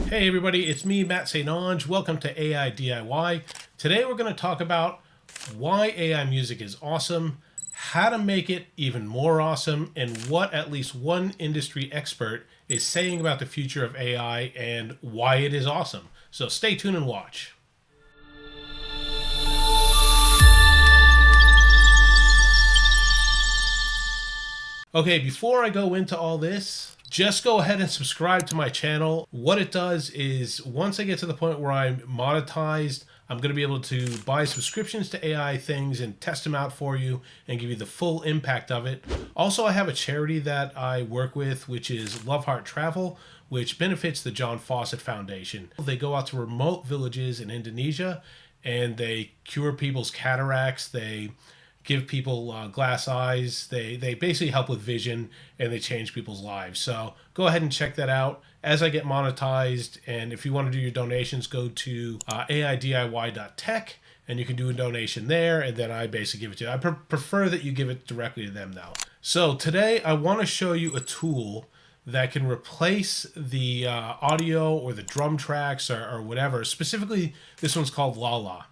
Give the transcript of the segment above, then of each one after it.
Hey everybody, it's me, Matt St. Onge. Welcome to AiDIY. Today we're going to talk about why AI music is awesome, how to make it even more awesome, and what at least one industry expert is saying about the future of AI and why it is awesome. So stay tuned and watch. Okay, before I go into all this, just go ahead and subscribe to my channel. What it does is once I get to the point where I'm monetized, I'm going to be able to buy subscriptions to AI things and test them out for you and give you the full impact of it. Also, I have a charity that I work with, which is Love Heart Travel, which benefits the John Fawcett Foundation. They go out to remote villages in Indonesia and they cure people's cataracts. They give people glass eyes. They basically help with vision and they change people's lives. So go ahead and check that out as I get monetized. And if you want to do your donations, go to aidiy.tech and you can do a donation there. And then I basically give it to you. I prefer that you give it directly to them though. So today I want to show you a tool that can replace the audio or the drum tracks or whatever. Specifically, this one's called Lala.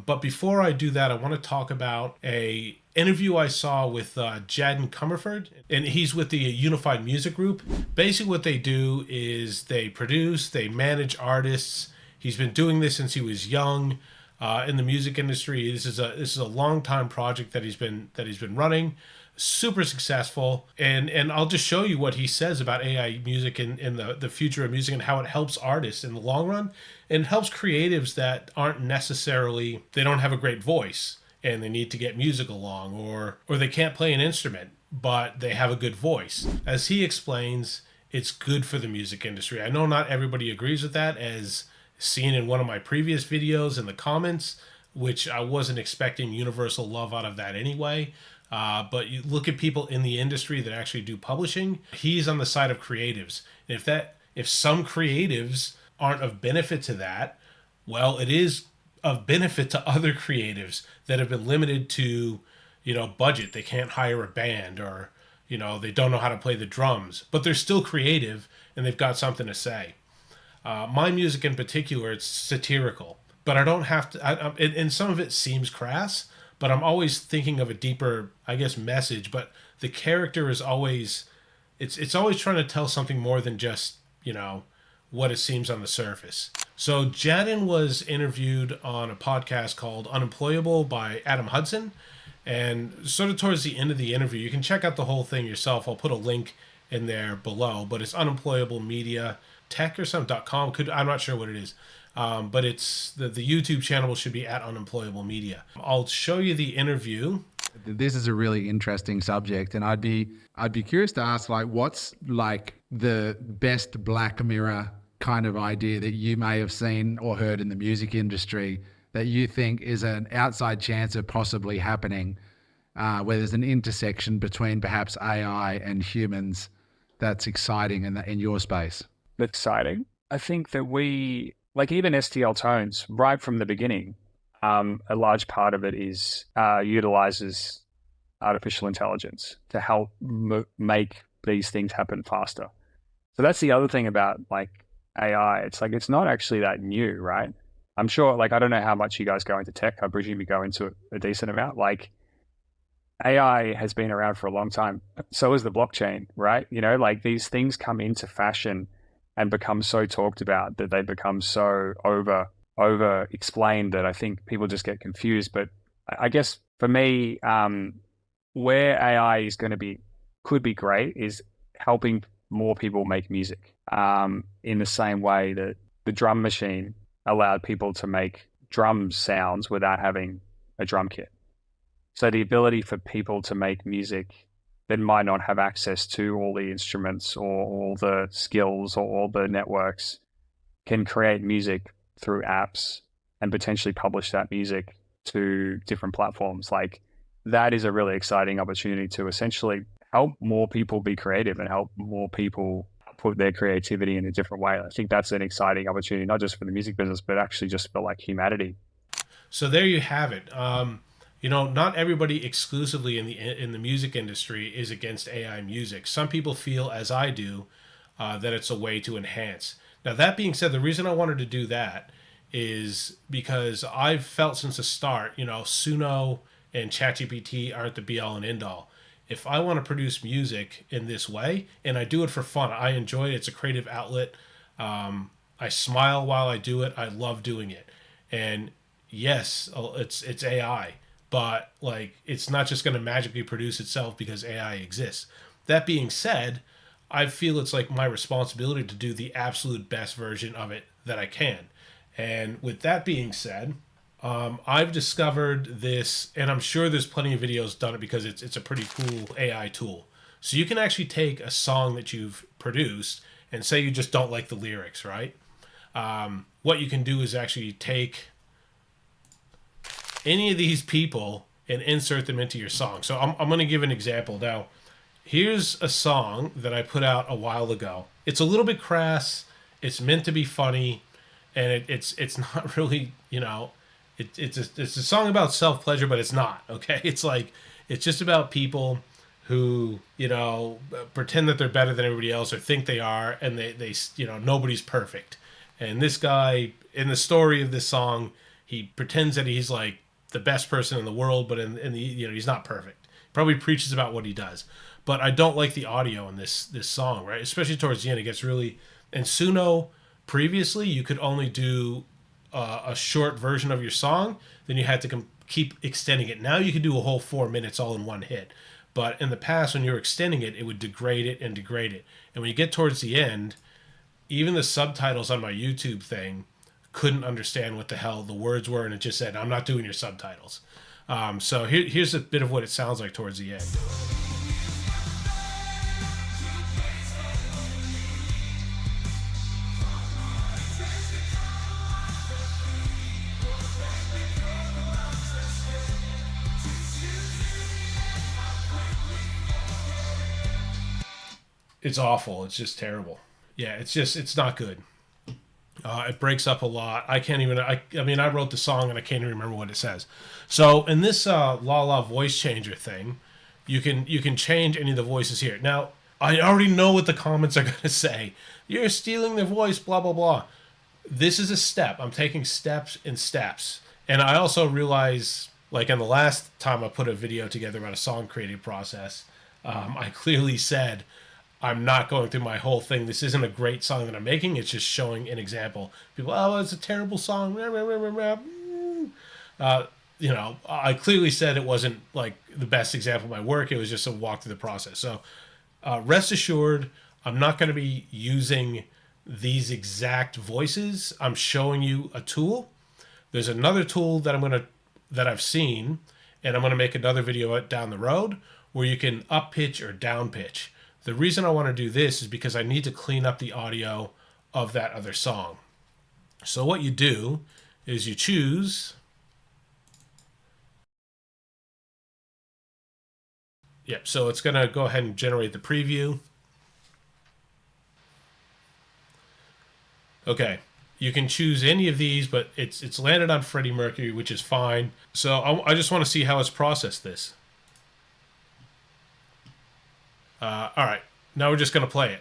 But before I do that, I want to talk about a interview I saw with Jadden Comerford, and he's with the Unified Music Group. Basically what they do is they produce, they manage artists. He's been doing this since he was young in the music industry. This is a long time project that he's been running. Super successful, and I'll just show you what he says about AI music and the future of music and how it helps artists in the long run and helps creatives that aren't necessarily, they don't have a great voice and they need to get music along, or they can't play an instrument but they have a good voice. As he explains, it's good for the music industry. I know not everybody agrees with that, as seen in one of my previous videos in the comments, which I wasn't expecting universal love out of that anyway. But you look at people in the industry that actually do publishing, he's on the side of creatives. And if some creatives aren't of benefit to that, well, it is of benefit to other creatives that have been limited to, budget. They can't hire a band, or, they don't know how to play the drums, but they're still creative and they've got something to say. My music in particular, it's satirical, but I don't have to, and some of it seems crass, but I'm always thinking of a deeper, I guess, message. But the character is always, it's always trying to tell something more than just, what it seems on the surface. So Jadden was interviewed on a podcast called Unemployable by Adam Hudson. And sort of towards the end of the interview, you can check out the whole thing yourself. I'll put a link in there below, but it's Unemployable Media Tech or something.com. I'm not sure what it is. But it's the YouTube channel should be at Unemployable Media. I'll show you the interview. This is a really interesting subject, and I'd be curious to ask, what's the best Black Mirror kind of idea that you may have seen or heard in the music industry that you think is an outside chance of possibly happening, where there's an intersection between perhaps AI and humans that's exciting in your space? Exciting. I think that even STL tones, right from the beginning, a large part of it is utilizes artificial intelligence to help make these things happen faster. So that's the other thing about AI. It's not actually that new, right? I'm sure, I don't know how much you guys go into tech. I presume you go into it a decent amount. AI has been around for a long time. So is the blockchain, right? These things come into fashion and become so talked about that they become so over explained that I think people just get confused. But I guess for me, where AI could be great is helping more people make music, in the same way that the drum machine allowed people to make drum sounds without having a drum kit. So the ability for people to make music that might not have access to all the instruments or all the skills or all the networks can create music through apps and potentially publish that music to different platforms. That is a really exciting opportunity to essentially help more people be creative and help more people put their creativity in a different way. I think that's an exciting opportunity, not just for the music business, but actually just for humanity. So there you have it. Not everybody exclusively in the music industry is against AI music. Some people feel, as I do, that it's a way to enhance. Now, that being said, the reason I wanted to do that is because I've felt since the start, Suno and ChatGPT aren't the be all and end all. If I want to produce music in this way, and I do it for fun, I enjoy it. It's a creative outlet. I smile while I do it. I love doing it. And yes, it's AI, but like it's not just going to magically produce itself because AI exists. That being said, I feel it's like my responsibility to do the absolute best version of it that I can. And with that being said, I've discovered this, and I'm sure there's plenty of videos done it because it's a pretty cool AI tool. So you can actually take a song that you've produced and say you just don't like the lyrics, right? What you can do is actually take any of these people and insert them into your song. So I'm going to give an example. Now, here's a song that I put out a while ago. It's a little bit crass. It's meant to be funny, and it's not really, it's a song about self pleasure, but it's not. Okay, it's like it's just about people who pretend that they're better than everybody else or think they are, and they nobody's perfect. And this guy in the story of this song, he pretends that he's like the best person in the world, but in the he's not perfect. Probably preaches about what he does. But I don't like the audio in this song, right? Especially towards the end, it gets really. And Suno, previously, you could only do a short version of your song. Then you had to keep extending it. Now you can do a whole 4 minutes all in one hit. But in the past, when you were extending it, it would degrade it and degrade it. And when you get towards the end, even the subtitles on my YouTube thing couldn't understand what the hell the words were, and it just said, "I'm not doing your subtitles." So here's a bit of what it sounds like towards the end. It's awful. It's just terrible. Yeah, it's not good. It breaks up a lot. I can't even. I wrote the song and I can't even remember what it says. So in this Lala voice changer thing, you can change any of the voices here. Now I already know what the comments are going to say. You're stealing their voice. Blah blah blah. This is a step. I'm taking steps and steps. And I also realize, like in the last time I put a video together about a song creating process, I clearly said I'm not going through my whole thing. This isn't a great song that I'm making. It's just showing an example. People, oh, it's a terrible song. I clearly said it wasn't like the best example of my work. It was just a walk through the process. So rest assured, I'm not going to be using these exact voices. I'm showing you a tool. There's another tool that I've seen, and I'm going to make another video down the road where you can up pitch or down pitch. The reason I want to do this is because I need to clean up the audio of that other song. So what you do is you choose. Yep, so it's going to go ahead and generate the preview. Okay, you can choose any of these, but it's landed on Freddie Mercury, which is fine. So I just want to see how it's processed this. All right, now we're just going to play it.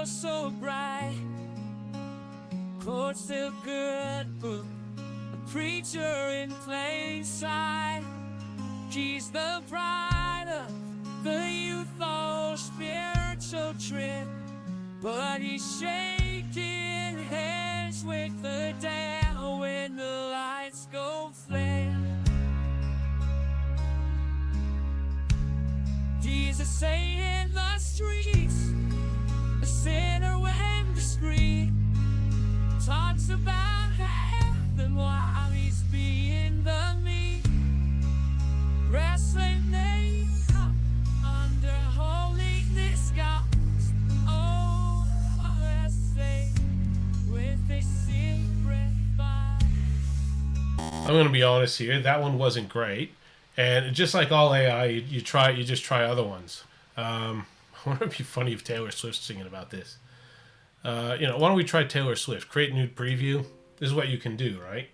So bright, court's still good, book, a preacher in plain sight. He's the pride of the youth, all spiritual trip, but he's shaking hands with the devil when the lights go flare. Jesus say in the streets, a sinner when discreet, talks about heaven while he's being the meat, wrestling naked under holiness gods. Oh, let's say with a secret fight. I'm gonna be honest here, that one wasn't great. And just like all AI, you just try other ones. I wonder if it'd be funny if Taylor Swift's singing about this. Why don't we try Taylor Swift? Create new preview. This is what you can do, right?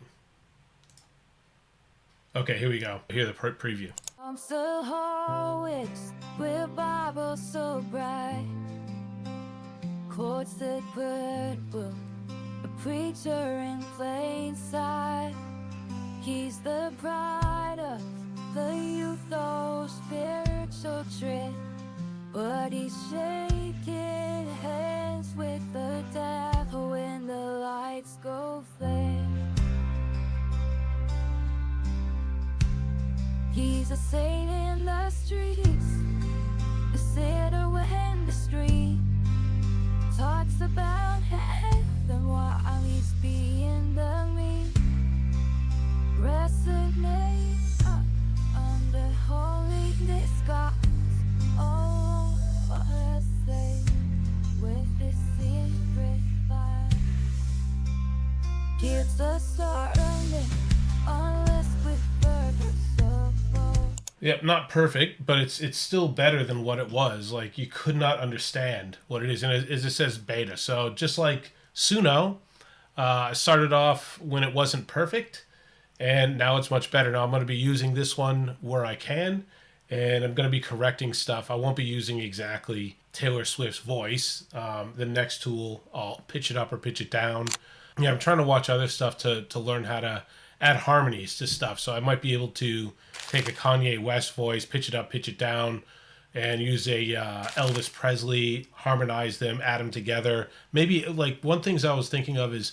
Okay, here we go. Hear the preview. The hallways with Bibles so bright, courts that purple, a preacher in plain sight. He's the pride of the youth, oh spiritual tread, but he's shaking hands with the devil when the lights go flare. He's a saint in the streets, a sinner when the street talks about heaven while he's being the mean. Resonate under holiness, God's own say with this secret fire. Gives a start on it, unless with purpose. Yep, not perfect, but it's still better than what it was. Like, you could not understand what it is, and as it says beta. So just like Suno, I started off when it wasn't perfect, and now it's much better. Now I'm going to be using this one where I can, and I'm going to be correcting stuff. I won't be using exactly Taylor Swift's voice. The next tool, I'll pitch it up or pitch it down. Yeah, I'm trying to watch other stuff to learn how to add harmonies to stuff. So I might be able to take a Kanye West voice, pitch it up, pitch it down, and use a Elvis Presley, harmonize them, add them together. Maybe, like, one things I was thinking of is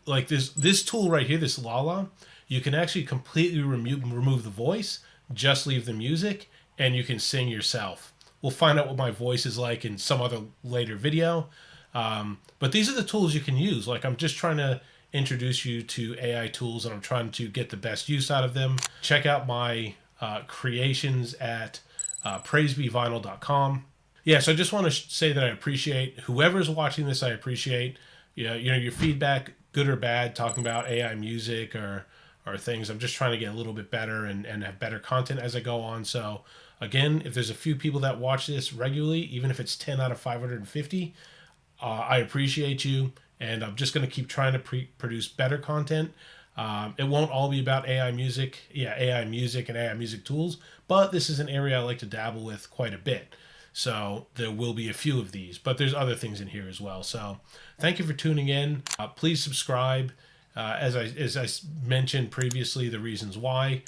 like this tool right here, this Lala. You can actually completely remove the voice, just leave the music, and you can sing yourself. We'll find out what my voice is like in some other later video. But these are the tools you can use. Like, I'm just trying to introduce you to AI tools, and I'm trying to get the best use out of them. Check out my creations at praisebevinyl.com. Yeah, so I just want to say that I appreciate whoever's watching this. I appreciate your feedback, good or bad, talking about AI music or things. I'm just trying to get a little bit better and have better content as I go on. So again, if there's a few people that watch this regularly, even if it's 10 out of 550, I appreciate you. And I'm just going to keep trying to produce better content. It won't all be about AI music. Yeah, AI music and AI music tools. But this is an area I like to dabble with quite a bit. So there will be a few of these. But there's other things in here as well. So thank you for tuning in. Please subscribe. As I mentioned previously, the reasons why.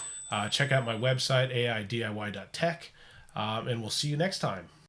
Check out my website, aidiy.tech. And we'll see you next time.